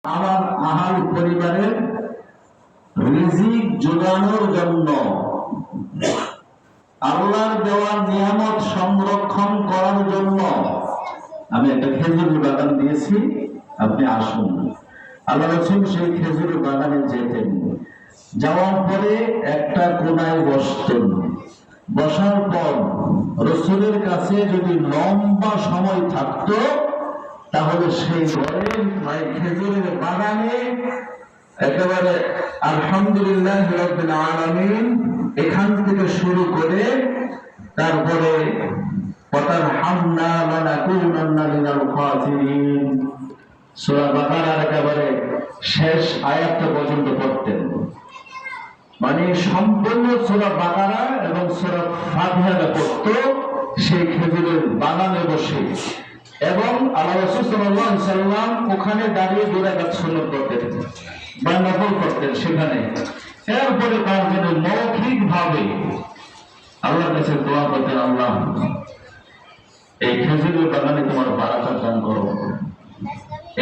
আমার আহাল পরিবারের রিজিক জোগানোর জন্য, আল্লাহর দেওয়া নিয়ামত সংরক্ষণ করার জন্য আমি একটা খেজুর বাগান দিয়েছি, আপনি আসুন। আল্লাহ রাসূল সেই খেজুর বাগানে যেতেন, যাওয়ার পরে একটা কোনায় বসতেন। বসার পর রাসূলের কাছে যদি লম্বা সময় থাকতো, তাহলে সেই ঘরে খেজুরের বাগানে একেবারে আলহামদুলিল্লাহ রাব্বিল আলামিন এখান থেকে শুরু করে তারপরে ওয়াতারহামনা লানাকুনান্না মিনাল খাসিরিন সূরা বাকারার একেবারে শেষ আয়াতটা পর্যন্ত পড়তেন। মানে সম্পূর্ণ সূরা বাকারা এবং সূরা ফাতিহা পড়তো সেই খেজুরের বাগানে বসে। এবং আল্লাহ রাসূল সাল্লাল্লাহু আলাইহি সাল্লাম ওখানে দাঁড়িয়ে 2 রাকাত সুন্নাত পড়তেন বা নফল পড়তেন সেখানে। এরপরে তার জন্য মৌখিক ভাবে আল্লাহর কাছে দোয়া করতেন, আল্লাহ এই খেজুরের বাগানে তোমার বারাকাত দান করো,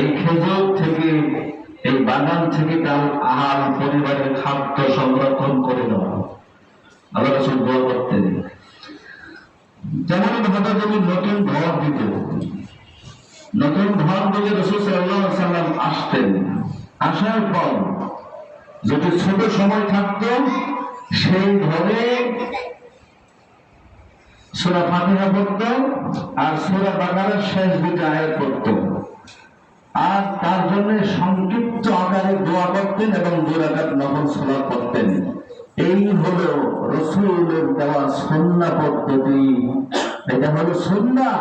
এই খেজুর থেকে, এই বাগান থেকে তার আহার পরিবারের খাদ্য সংরক্ষণ করে দেওয়া। আল্লাহ রাসূল দোয়া করতেন। যেমন ভাবে যদি নতুন ঘর দিত, নতুন ঘর দিলে রাসূল সাল্লাল্লাহু আলাইহি সাল্লাম আসতেন। আসার পর যদি ছোট সময় থাকতো, সেই ঘরে সূরা ফাতিহা পড়ত আর সূরা বাকারার শেষ 2টা আয়াত পড়ত, আর তার জন্য সংক্ষিপ্ত আকারে দোয়া করতেন এবং 2 রাকাত নফল সালাত পড়তেন। এই হলো রাসূলের দেওয়া সুন্নাহ পদ্ধতি। এটা হলো সুন্নাহ।